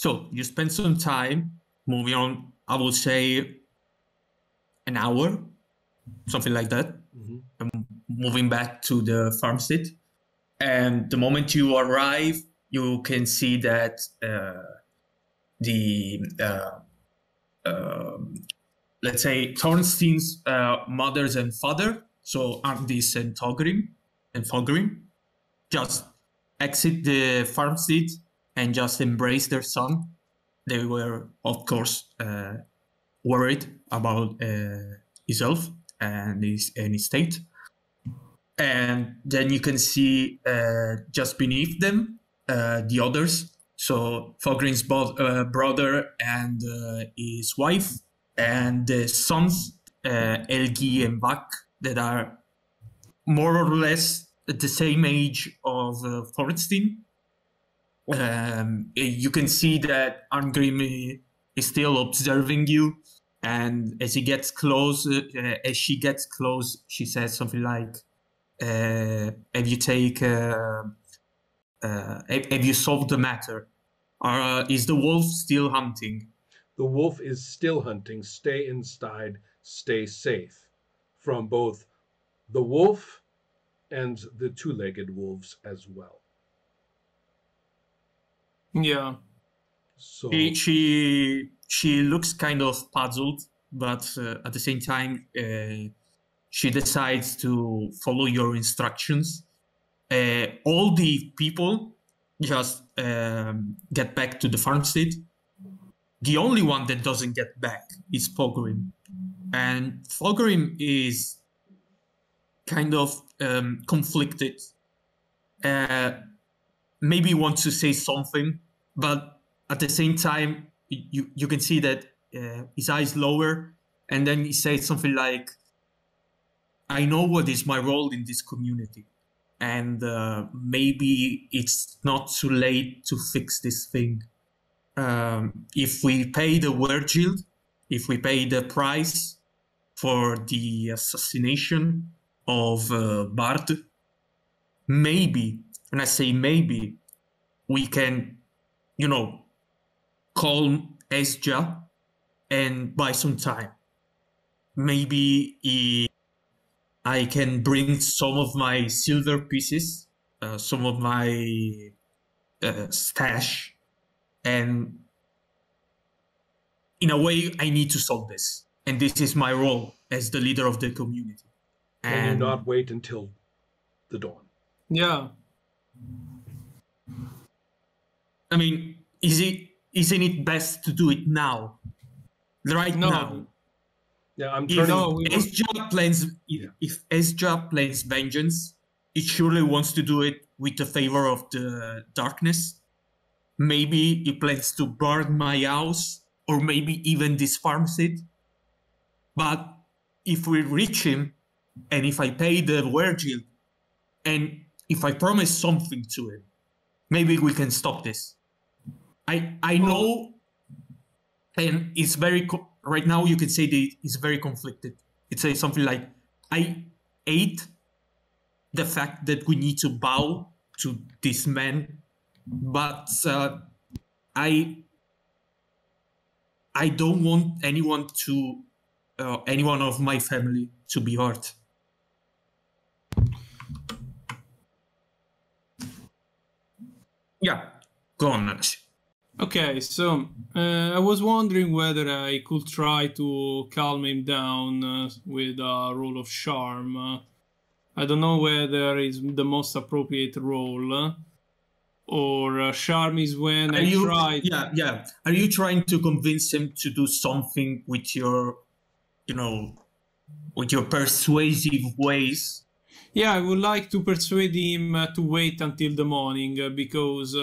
So you spend some time moving on, I would say an hour, something like that, moving back to the farmstead. And the moment you arrive, you can see that let's say Thornstein's mothers and father, so Arndis and Thorgrim, just exit the farmstead and just embrace their son. They were, of course, worried about his health and his state. And then you can see just beneath them the others. So Thorgrim's brother and his wife, and the sons, Elgi and Vak, that are more or less at the same age of Thorstein. You can see that Arngrim is still observing you, and as he gets close, as she gets close, she says something like, "Have you solved the matter? Is the wolf still hunting?" The wolf is still hunting. Stay inside. Stay safe from both the wolf and the two-legged wolves as well. Yeah. So she looks kind of puzzled, but at the same time, she decides to follow your instructions. All the people just get back to the farmstead. The only one that doesn't get back is Thorgrim. And Thorgrim is kind of conflicted. Maybe wants to say something, but at the same time, you can see that his eyes lower, and then he says something like, "I know what is my role in this community, and maybe it's not too late to fix this thing. If we pay the Wergild, if we pay the price for the assassination of Bard, maybe, and I say maybe, we can, calm Esja and buy some time. Maybe I can bring some of my silver pieces, some of my stash, and in a way, I need to solve this. And this is my role as the leader of the community." Can you not wait until the dawn? Yeah. I mean, isn't it best to do it now? Right now? Yeah, I'm turning... If Esja plans vengeance, it surely wants to do it with the favor of the darkness. Maybe he plans to burn my house, or maybe even this farmstead. But if we reach him, and if I pay the Wergild, and if I promise something to him, maybe we can stop this. I know, and it's very... right now you can say that it's very conflicted. It says something like, I hate the fact that we need to bow to this man, but I don't want anyone of my family to be hurt. Yeah, go on, Nancy. Okay, so I was wondering whether I could try to calm him down with a roll of charm. I don't know whether it's the most appropriate role, or charm is when I try... Yeah. Are you trying to convince him to do something with your, with your persuasive ways? Yeah, I would like to persuade him to wait until the morning, because...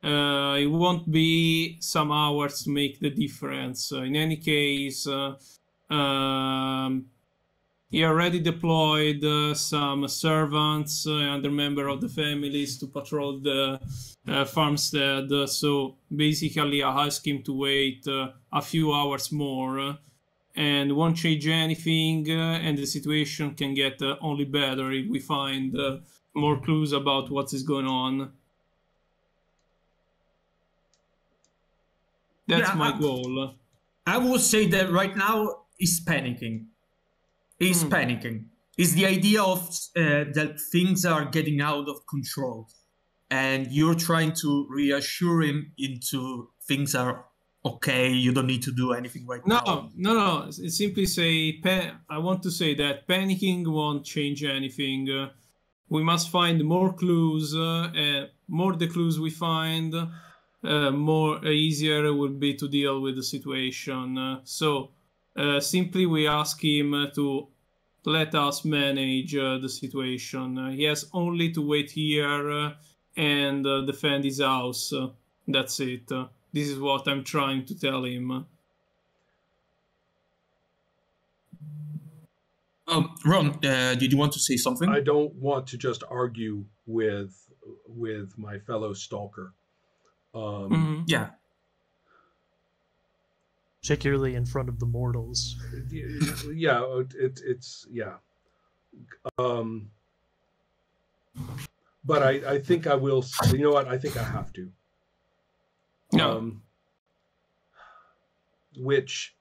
it won't be some hours to make the difference. In any case, he already deployed some servants and other members of the families to patrol the farmstead. So basically, I asked him to wait a few hours more, and won't change anything, and the situation can get only better if we find more clues about what is going on. That's my goal. I would say that right now he's panicking. He's panicking. It's the idea of that things are getting out of control, and you're trying to reassure him into things are okay. You don't need to do anything right now. No. It's simply say I want to say that panicking won't change anything. We must find more clues. More the clues we find, more easier it will be to deal with the situation. So simply we ask him to let us manage the situation. He has only to wait here and defend his house. That's it. This is what I'm trying to tell him. Ron, did you want to say something? I don't want to just argue with my fellow stalker. Yeah. Particularly in front of the mortals. Yeah, it's yeah. But I think I will. You know what? I think I have to. No. Which.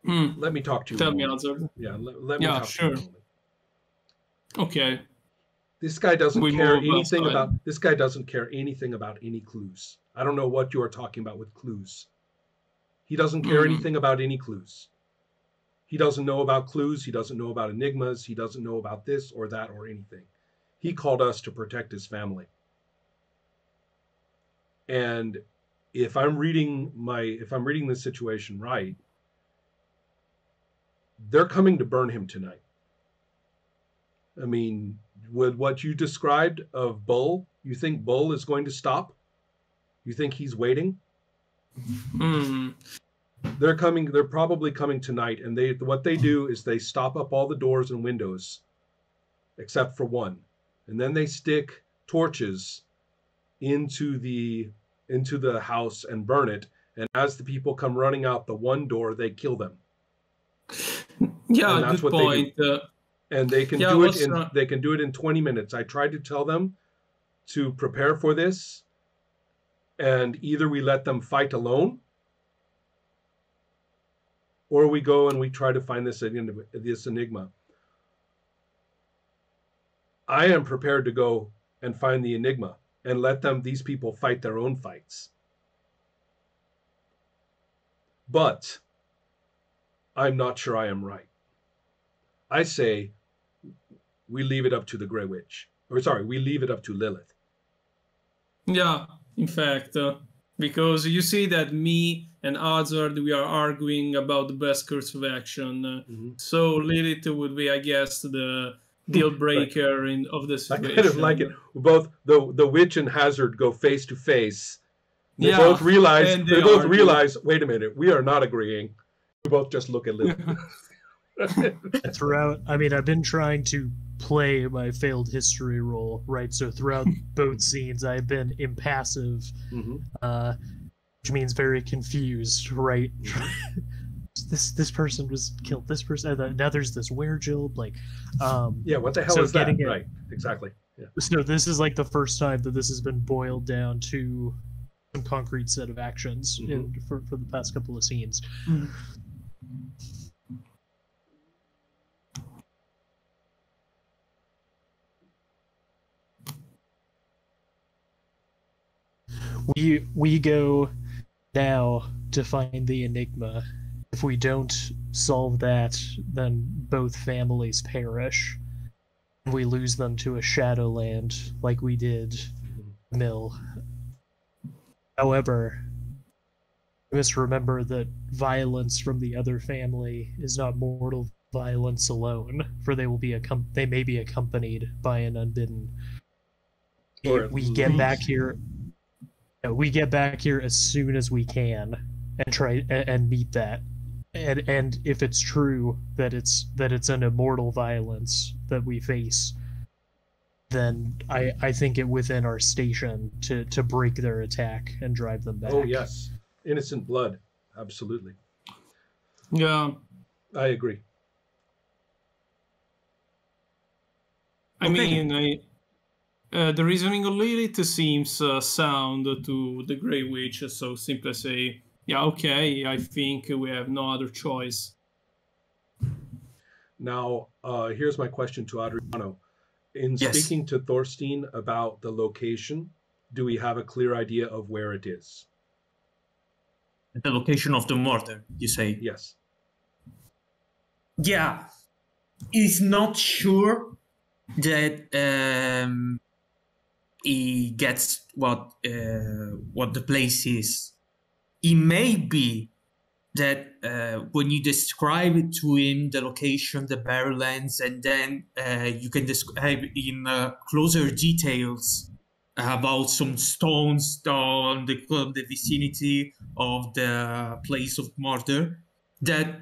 Let me talk to you. Tell me, Hazard. Yeah, let me talk sure. to you. Okay. This guy doesn't care anything about. This guy doesn't care anything about any clues. I don't know what you are talking about with clues. He doesn't care anything about any clues. He doesn't know about clues. He doesn't know about enigmas. He doesn't know about this or that or anything. He called us to protect his family. And if I'm reading this situation right, they're coming to burn him tonight. I mean, with what you described of Bull, you think Bull is going to stop? You think he's waiting? They're coming. They're probably coming tonight, and what they do is they stop up all the doors and windows, except for one, and then they stick torches into the house and burn it. And as the people come running out the one door, they kill them. Yeah, and that's good what point. They do. And they can do it. They can do it in 20 minutes. I tried to tell them to prepare for this, and either we let them fight alone, or we go and we try to find this enigma. I am prepared to go and find the enigma and let these people fight their own fights. But I'm not sure I am right. I say we leave it up to the Grey Witch. We leave it up to Lilith. Yeah, in fact, because you see that me and Hazard, we are arguing about the best course of action. So Lilith would be, I guess, the deal breaker of the situation. I kind of like it. Both the witch and Hazard go face to face. They both realize, wait a minute, we are not agreeing. We both just look at Lilith. Throughout, I mean, I've been trying to play my failed history role, right? So throughout both scenes, I've been impassive, which means very confused, right? This person was killed. This person, now there's this werejilb, like, yeah. What the hell is that? Right, exactly. Yeah. So this is like the first time that this has been boiled down to some concrete set of actions for the past couple of scenes. We go now to find the enigma. If we don't solve that, then both families perish. We lose them to a Shadowland like we did Mill. However, we must remember that violence from the other family is not mortal violence alone, for they may be accompanied by an unbidden. We get back here. We get back here as soon as we can and try and meet that. And if it's true that it's an immortal violence that we face, then I think it within our station to break their attack and drive them back. Oh yes, innocent blood, absolutely. Yeah, I agree. I mean, The reasoning of Lilith seems sound to the Grey Witch, so simply say, yeah, okay, I think we have no other choice. Now, here's my question to Adriano. In Yes. speaking to Thorstein about the location, do we have a clear idea of where it is? The location of the murder, you say? Yes. Yeah. He's not sure that he gets what the place is. It may be that when you describe it to him, the location, the Barrowlands, and then you can describe in closer details about some stones on the vicinity of the place of murder, that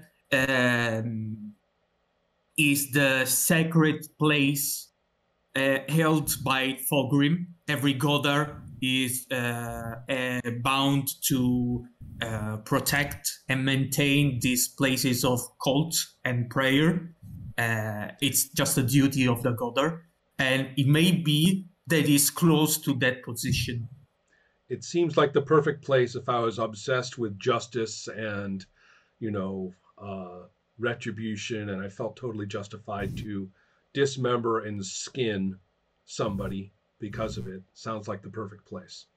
is the sacred place held by Fogrim. Every Godar is bound to protect and maintain these places of cult and prayer. It's just a duty of the Godar, and it may be that is close to that position. It seems like the perfect place if I was obsessed with justice and, retribution, and I felt totally justified to dismember and skin somebody because of it. Sounds like the perfect place.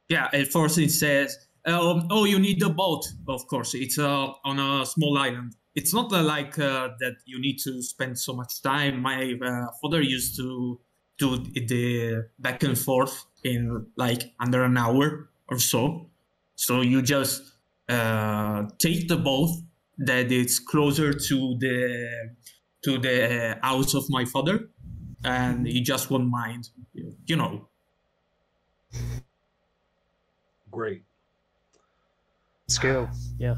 Yeah, and first it says, oh, you need a boat. Of course, it's on a small island. It's not like that you need to spend so much time. My father used to do the back and forth in like under an hour or so. So you just take the boat that is closer to the house of my father, and he just won't mind, Great. Let's go. Yeah.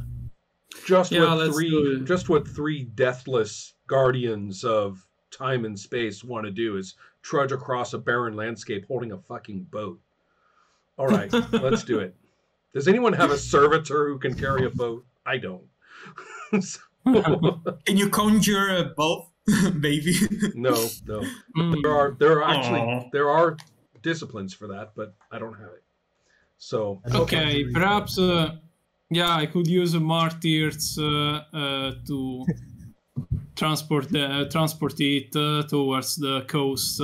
Just what three deathless guardians of time and space want to do is trudge across a barren landscape holding a fucking boat. All right, let's do it. Does anyone have a servitor who can carry a boat? I don't. Can you conjure a boat, maybe? No. There are disciplines for that, but I don't have it. So okay, perhaps I could use martyrs to transport it towards the coast.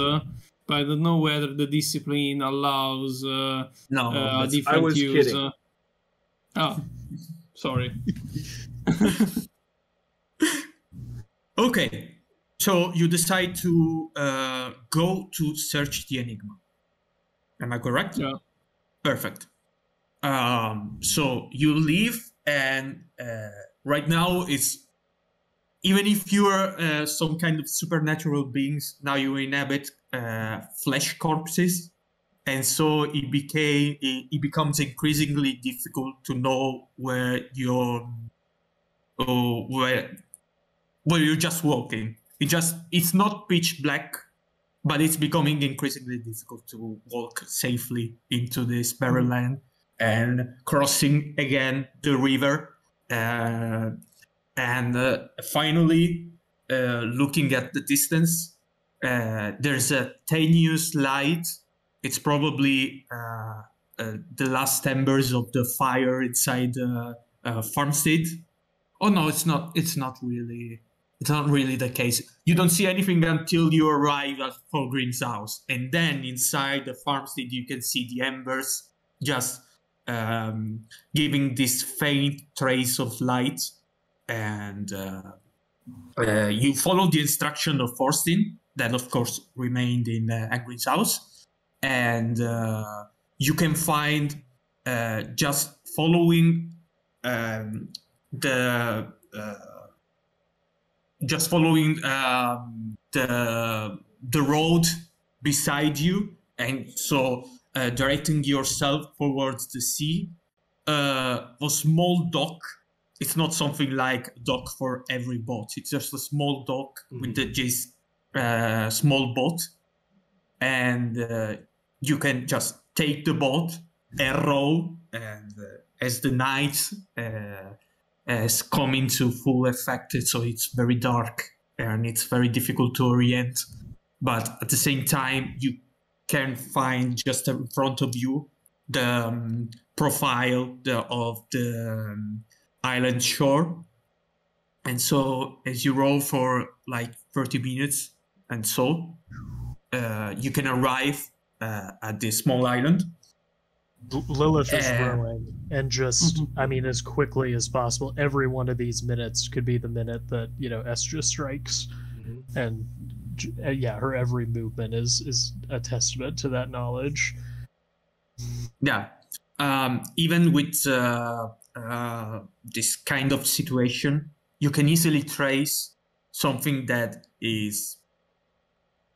But I don't know whether the discipline allows different I was use. kidding. Sorry. Okay, so you decide to go to search the Enigma. Am I correct? Yeah. Perfect. So you leave, and right now it's, even if you are some kind of supernatural beings, now you inhabit flesh corpses, and so it becomes increasingly difficult to know where you're just walking. It's not pitch black, but it's becoming increasingly difficult to walk safely into this barren land and crossing again the river. And finally, looking at the distance, there's a tenuous light. It's probably the last embers of the fire inside the farmstead. Oh no, it's not. It's not really the case. You don't see anything until you arrive at Fogrim's house, and then inside the farmstead you can see the embers just giving this faint trace of light. And you follow the instruction of Thorstein, that of course remained in Angrin's house, and you can find just following the road beside you, and so directing yourself towards the sea, a small dock. It's not something like a dock for every boat. It's just a small dock with this small boat. And you can just take the boat and row. And as the night has come into full effect, so it's very dark and it's very difficult to orient. But at the same time, you can find just in front of you the profile of the island shore. And so as you roll for like 30 minutes and so, you can arrive at this small island. Lilith is rowing, and just, I mean, as quickly as possible. Every one of these minutes could be the minute that, you know, Estra strikes. And yeah, her every movement is a testament to that knowledge. Yeah. Even with this kind of situation, you can easily trace something that is,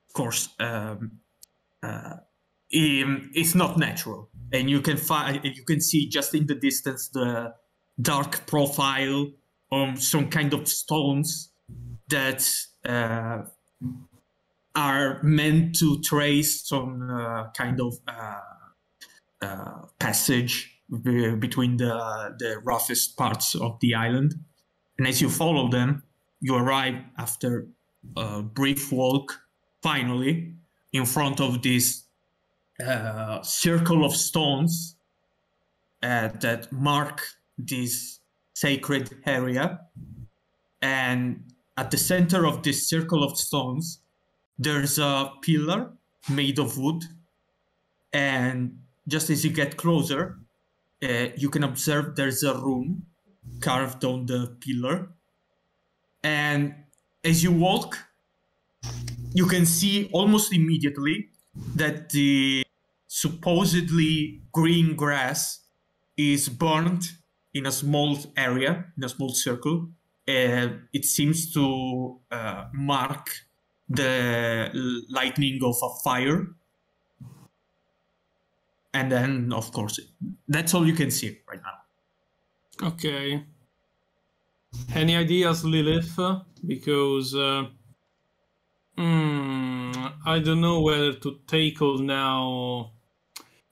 of course, it's not natural, and you can see just in the distance the dark profile on some kind of stones that are meant to trace some kind of passage between the roughest parts of the island. And as you follow them, you arrive after a brief walk, finally, in front of this circle of stones that mark this sacred area. And at the center of this circle of stones, there's a pillar made of wood. And just as you get closer, you can observe there's a rune carved on the pillar. And as you walk, you can see almost immediately that the supposedly green grass is burned in a small area, in a small circle. It seems to mark the lightning of a fire. And then, of course, that's all you can see right now. Okay. Any ideas, Lilith? Because I don't know whether to tackle now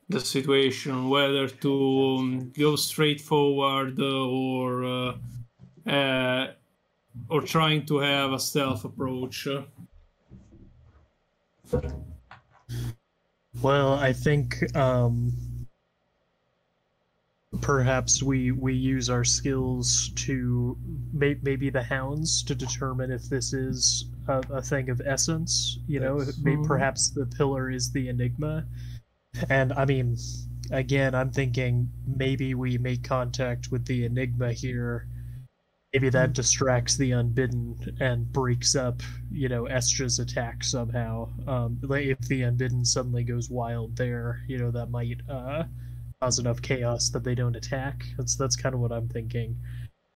the situation, whether to go straight forward or trying to have a stealth approach. Well, I think perhaps we use our skills to maybe the hounds to determine if this is a thing of essence. You know, maybe perhaps the pillar is the enigma. And I mean, again, I'm thinking maybe we make contact with the enigma here. Maybe that distracts the unbidden and breaks up, you know, Estra's attack somehow. Like if the unbidden suddenly goes wild there, you know, that might cause enough chaos that they don't attack. That's kind of what I'm thinking.